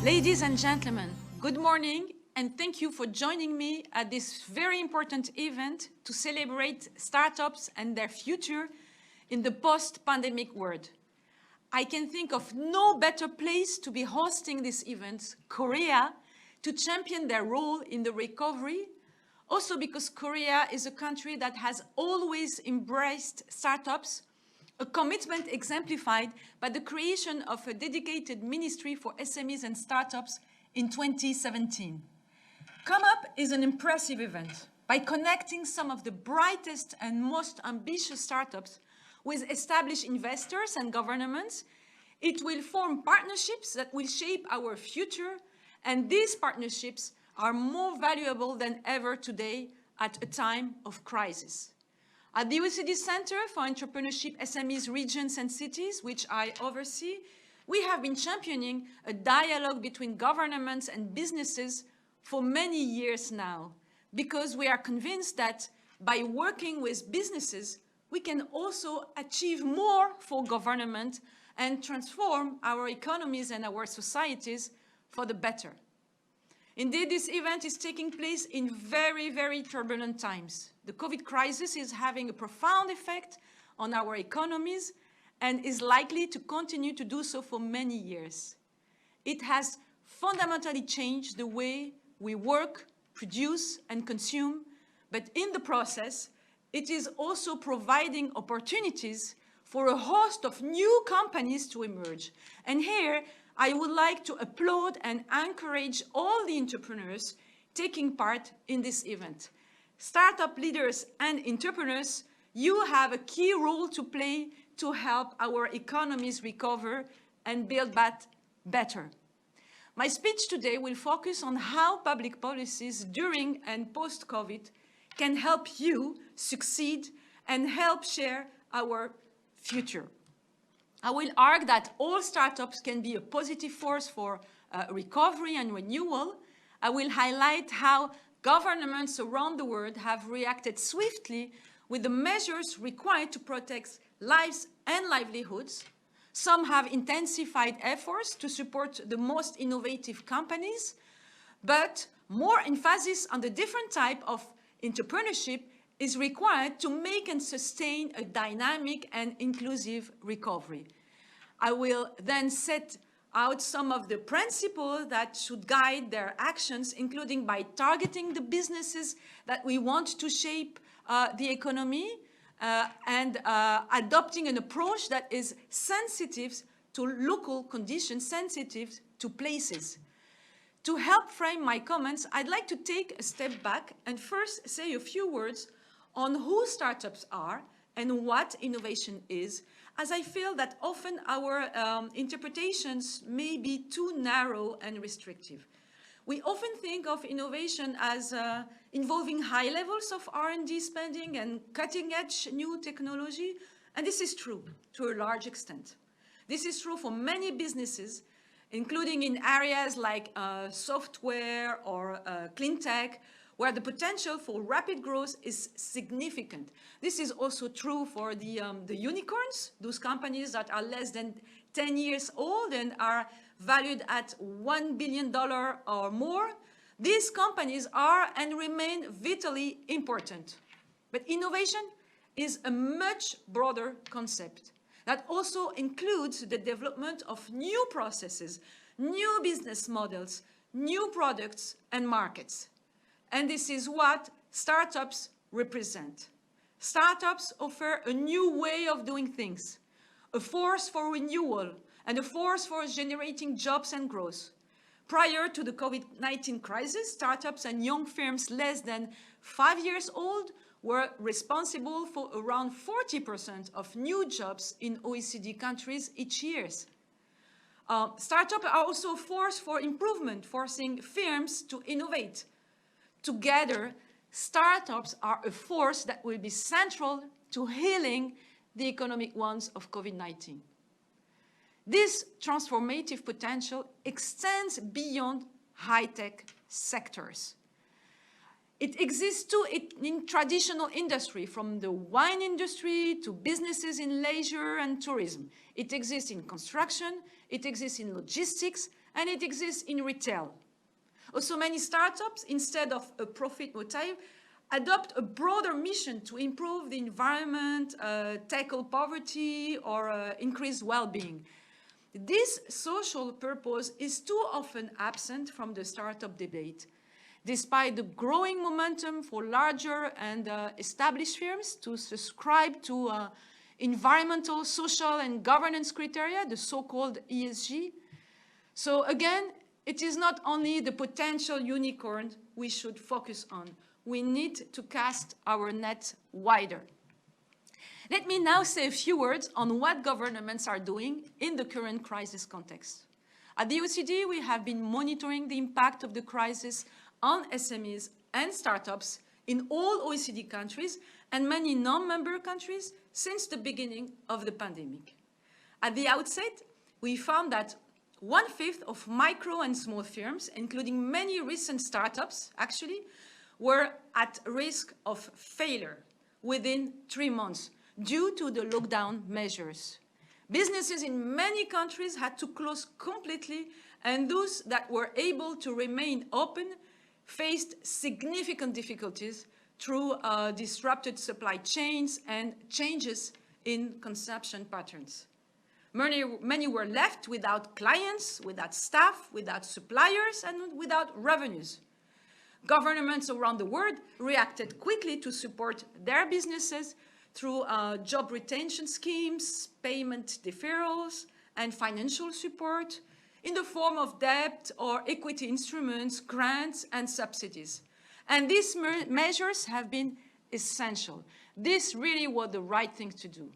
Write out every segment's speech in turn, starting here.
Ladies and gentlemen, good morning and thank you for joining me at this very important event to celebrate startups and their future in the post-pandemic world. I can think of no better place to be hosting this event, Korea, to champion their role in the recovery, also because Korea is a country that has always embraced startups, a commitment exemplified by the creation of a dedicated ministry for SMEs and startups in 2017. #up is an impressive event by connecting some of the brightest and most ambitious startups with established investors and governments. It will form partnerships that will shape our future, and these partnerships are more valuable than ever today at a time of crisis. At the OECD Center for Entrepreneurship, SMEs, Regions and Cities, which I oversee, we have been championing a dialogue between governments and businesses for many years now, because we are convinced that by working with businesses, we can also achieve more for government and transform our economies and our societies for the better. Indeed, this event is taking place in very, very turbulent times. The COVID crisis is having a profound effect on our economies and is likely to continue to do so for many years. It has fundamentally changed the way we work, produce, and consume, but in the process, it is also providing opportunities for a host of new companies to emerge. And here, I would like to applaud and encourage all the entrepreneurs taking part in this event. Startup leaders and entrepreneurs, you have a key role to play to help our economies recover and build back better. My speech today will focus on how public policies during and post-COVID can help you succeed and help share our future. I will argue that all startups can be a positive force for recovery and renewal. I will highlight how governments around the world have reacted swiftly with the measures required to protect lives and livelihoods. Some have intensified efforts to support the most innovative companies, but more emphasis on the different type of entrepreneurship is required to make and sustain a dynamic and inclusive recovery. I will then set out some of the principles that should guide their actions, including by targeting the businesses that we want to shape the economy and adopting an approach that is sensitive to local conditions, sensitive to places. To help frame my comments, I'd like to take a step back and first say a few words on who startups are and what innovation is, as I feel that often our interpretations may be too narrow and restrictive. We often think of innovation as involving high levels of R&D spending and cutting-edge new technology, and this is true to a large extent. This is true for many businesses, including in areas like software or clean tech, where the potential for rapid growth is significant. This is also true for the unicorns, those companies that are less than 10 years old and are valued at $1 billion or more. These companies are and remain vitally important. But innovation is a much broader concept that also includes the development of new processes, new business models, new products and markets. And this is what startups represent. Startups offer a new way of doing things, a force for renewal, and a force for generating jobs and growth. Prior to the COVID-19 crisis, startups and young firms less than 5 years old were responsible for around 40% of new jobs in OECD countries each year. Startups are also a force for improvement, forcing firms to innovate. Together, startups are a force that will be central to healing the economic wounds of COVID-19. This transformative potential extends beyond high-tech sectors. It exists too in traditional industry, from the wine industry to businesses in leisure and tourism. It exists in construction, it exists in logistics, and it exists in retail. Also, many startups, instead of a profit motive, adopt a broader mission to improve the environment, tackle poverty, or increase well-being. This social purpose is too often absent from the startup debate. Despite the growing momentum for larger and established firms to subscribe to environmental, social, and governance criteria, the so-called ESG. So again, it is not only the potential unicorn we should focus on. We need to cast our net wider. Let me now say a few words on what governments are doing in the current crisis context. At the OECD, we have been monitoring the impact of the crisis on SMEs and startups in all OECD countries and many non-member countries since the beginning of the pandemic. At the outset, we found that 1/5 of micro and small firms, including many recent startups, actually, were at risk of failure within 3 months due to the lockdown measures. Businesses in many countries had to close completely, and those that were able to remain open faced significant difficulties through disrupted supply chains and changes in consumption patterns. Many were left without clients, without staff, without suppliers, and without revenues. Governments around the world reacted quickly to support their businesses through job retention schemes, payment deferrals, and financial support in the form of debt or equity instruments, grants, and subsidies. And these measures have been essential. This really was the right thing to do.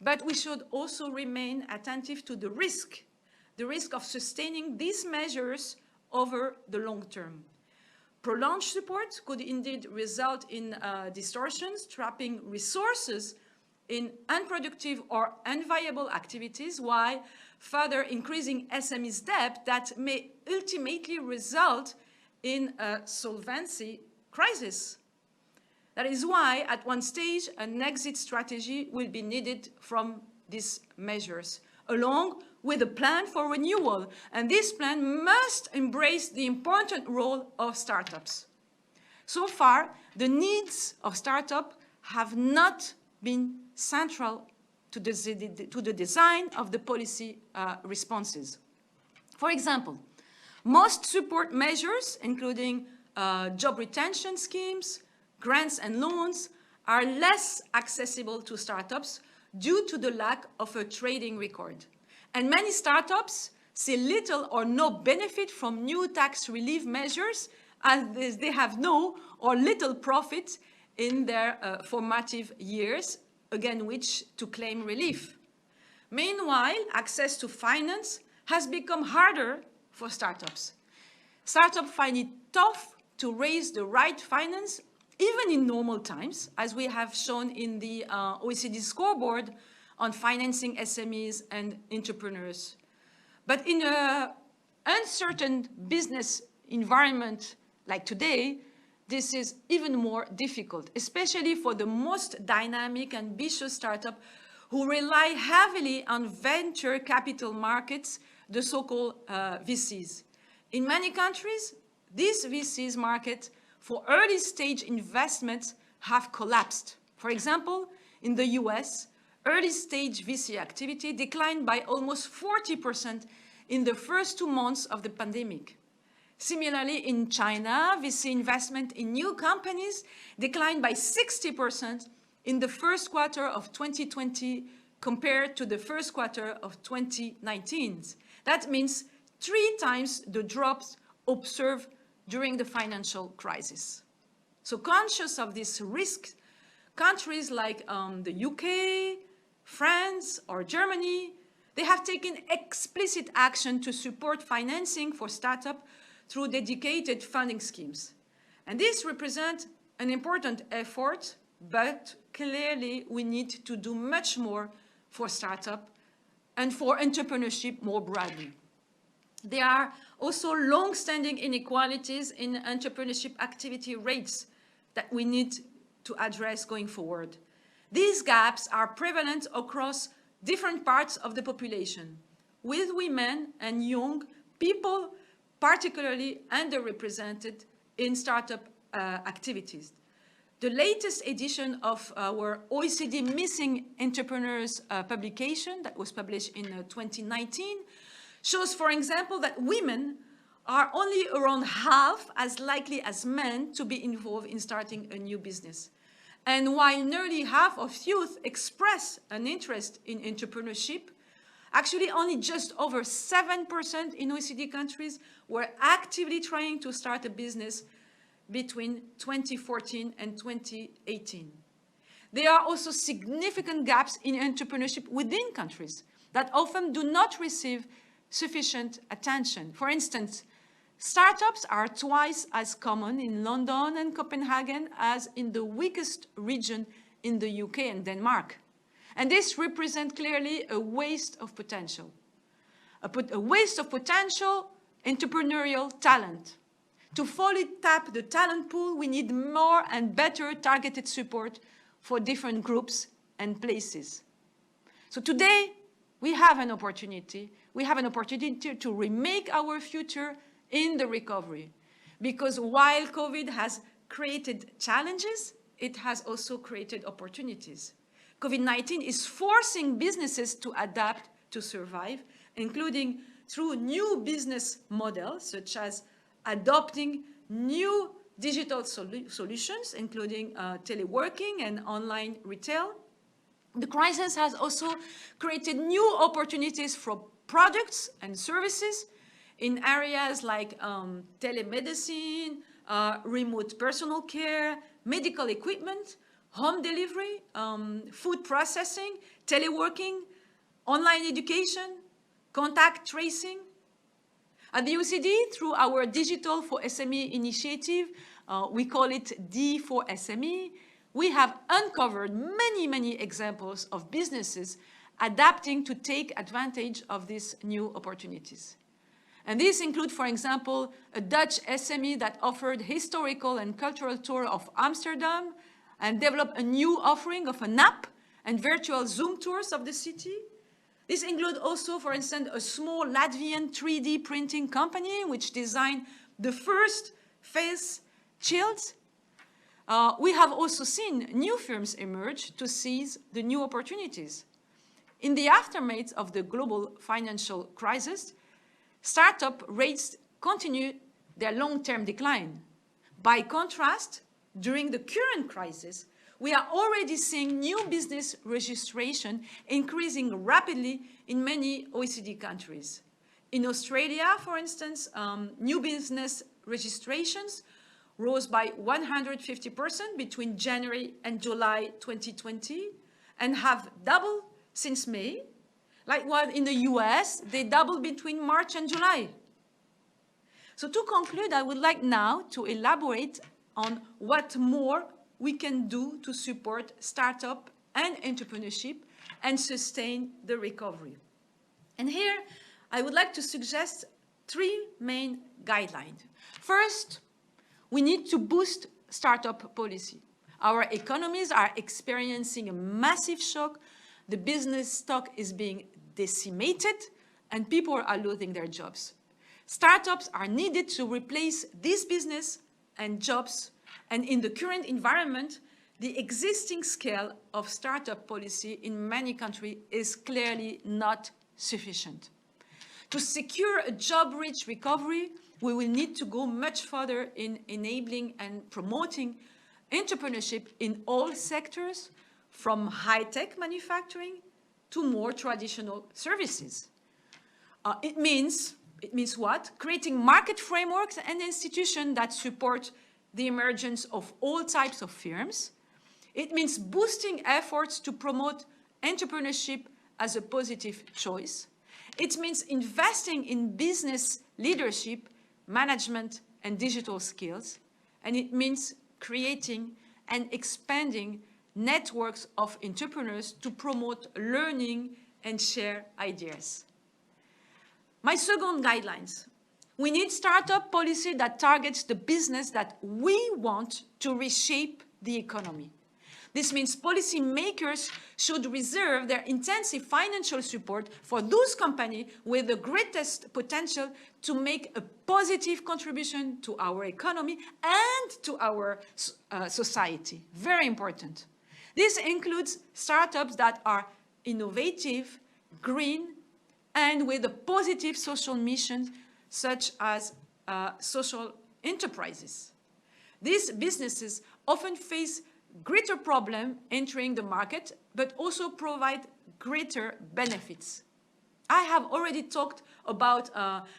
But we should also remain attentive to the risk of sustaining these measures over the long term. Prolonged support could indeed result in distortions, trapping resources in unproductive or unviable activities, while further increasing SMEs' debt that may ultimately result in a solvency crisis. That is why, at one stage, an exit strategy will be needed from these measures, along with a plan for renewal. And this plan must embrace the important role of startups. So far, the needs of startups have not been central to the design of the policy responses. For example, most support measures, including job retention schemes, grants and loans, are less accessible to startups due to the lack of a trading record. And many startups see little or no benefit from new tax relief measures, as they have no or little profit in their formative years, again, which to claim relief. Meanwhile, access to finance has become harder for startups. Startups find it tough to raise the right finance, even in normal times, as we have shown in the OECD scoreboard on financing SMEs and entrepreneurs. But in an uncertain business environment like today, this is even more difficult, especially for the most dynamic and ambitious startups who rely heavily on venture capital markets, the so-called VCs. In many countries, these VCs market for early stage investments have collapsed. For example, in the US, early stage VC activity declined by almost 40% in the first 2 months of the pandemic. Similarly, in China, VC investment in new companies declined by 60% in the first quarter of 2020 compared to the first quarter of 2019. That means 3 times the drops observed during the financial crisis. So conscious of this risk, countries like the UK, France, or Germany, they have taken explicit action to support financing for startups through dedicated funding schemes. And this represents an important effort, but clearly we need to do much more for startups and for entrepreneurship more broadly. There are also long-standing inequalities in entrepreneurship activity rates that we need to address going forward. These gaps are prevalent across different parts of the population, with women and young people particularly underrepresented in startup activities. The latest edition of our OECD Missing Entrepreneurs publication that was published in 2019 shows, for example, that women are only around half as likely as men to be involved in starting a new business. And while nearly half of youth express an interest in entrepreneurship, actually only just over 7% in OECD countries were actively trying to start a business between 2014 and 2018. There are also significant gaps in entrepreneurship within countries that often do not receive sufficient attention. For instance, startups are twice as common in London and Copenhagen as in the weakest region in the UK and Denmark. And this represents clearly a waste of potential. A waste of potential entrepreneurial talent. To fully tap the talent pool, we need more and better targeted support for different groups and places. So today, we have an opportunity. We have an opportunity to remake our future in the recovery. Because while COVID has created challenges, it has also created opportunities. COVID-19 is forcing businesses to adapt to survive, including through new business models, such as adopting new digital solutions, including teleworking and online retail. The crisis has also created new opportunities for products and services in areas like telemedicine, remote personal care, medical equipment, home delivery, food processing, teleworking, online education, contact tracing. At the OECD, through our Digital for SME initiative, we call it D for SME, we have uncovered many examples of businesses adapting to take advantage of these new opportunities. And these include, for example, a Dutch SME that offered historical and cultural tour of Amsterdam and developed a new offering of an app and virtual Zoom tours of the city. This includes also, for instance, a small Latvian 3D printing company which designed the first face shields. We have also seen new firms emerge to seize the new opportunities. In the aftermath of the global financial crisis, startup rates continue their long-term decline. By contrast, during the current crisis, we are already seeing new business registration increasing rapidly in many OECD countries. In Australia, for instance, new business registrations rose by 150% between January and July 2020 and have doubled since May. Likewise, in the US, they doubled between March and July. So to conclude, I would like now to elaborate on what more we can do to support startup and entrepreneurship and sustain the recovery. And here, I would like to suggest three main guidelines. First, we need to boost startup policy. Our economies are experiencing a massive shock. The business stock is being decimated, and people are losing their jobs. Startups are needed to replace this business and jobs. And in the current environment, the existing scale of startup policy in many countries is clearly not sufficient. To secure a job-rich recovery, we will need to go much further in enabling and promoting entrepreneurship in all sectors, from high-tech manufacturing to more traditional services. It means what? Creating market frameworks and institutions that support the emergence of all types of firms. It means boosting efforts to promote entrepreneurship as a positive choice. It means investing in business leadership, management, and digital skills. And it means creating and expanding networks of entrepreneurs to promote learning and share ideas. My second guidelines. We need startup policy that targets the business that we want to reshape the economy. This means policymakers should reserve their intensive financial support for those companies with the greatest potential to make a positive contribution to our economy and to our society. Very important. This includes startups that are innovative, green, and with a positive social mission, such as social enterprises. These businesses often face greater problem entering the market, but also provide greater benefits. I have already talked about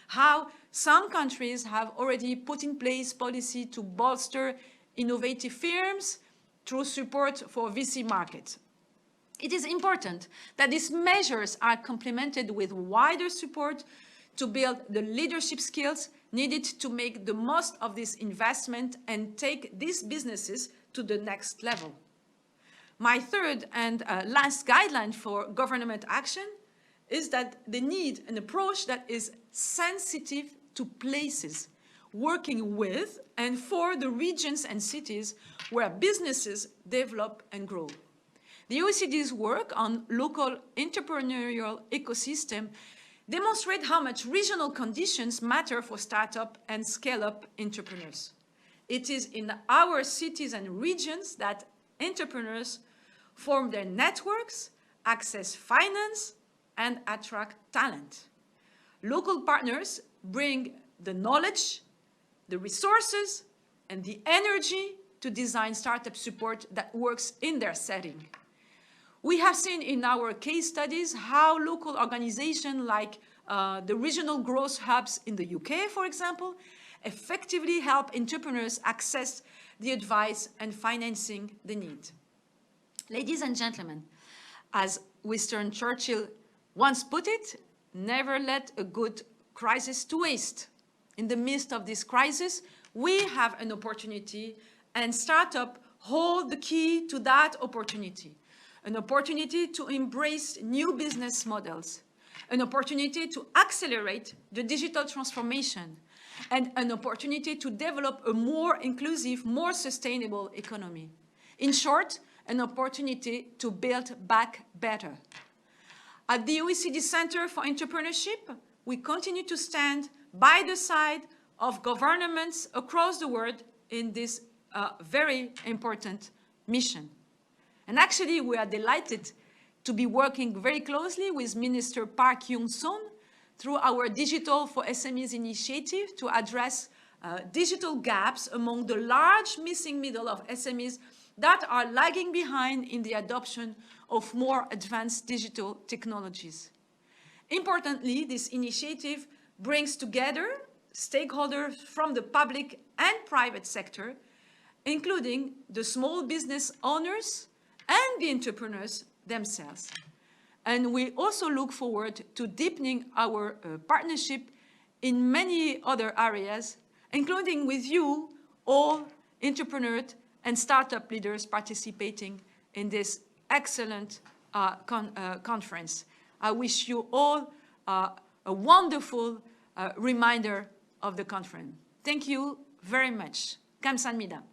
how some countries have already put in place policy to bolster innovative firms through support for VC markets. It is important that these measures are complemented with wider support to build the leadership skills needed to make the most of this investment and take these businesses to the next level. My third and last guideline for government action is that they need an approach that is sensitive to places, working with and for the regions and cities where businesses develop and grow. The OECD's work on local entrepreneurial ecosystem demonstrate how much regional conditions matter for startup and scale-up entrepreneurs. It is in our cities and regions that entrepreneurs form their networks, access finance, and attract talent. Local partners bring the knowledge, the resources, and the energy to design startup support that works in their setting. We have seen in our case studies how local organizations like the regional growth hubs in the UK, for example, effectively help entrepreneurs access the advice and financing they need. Ladies and gentlemen, as Winston Churchill once put it, never let a good crisis to waste. In the midst of this crisis, we have an opportunity, and startups hold the key to that opportunity. An opportunity to embrace new business models, an opportunity to accelerate the digital transformation, and an opportunity to develop a more inclusive, more sustainable economy. In short, an opportunity to build back better. At the OECD Center for Entrepreneurship, we continue to stand by the side of governments across the world in this very important mission. And actually, we are delighted to be working very closely with Minister Park Young-son through our Digital for SMEs initiative to address digital gaps among the large missing middle of SMEs that are lagging behind in the adoption of more advanced digital technologies. Importantly, this initiative brings together stakeholders from the public and private sector, including the small business owners and the entrepreneurs themselves. And we also look forward to deepening our partnership in many other areas, including with you, all entrepreneurs and startup leaders participating in this excellent conference. I wish you all a wonderful reminder of the conference. Thank you very much. 감사합니다.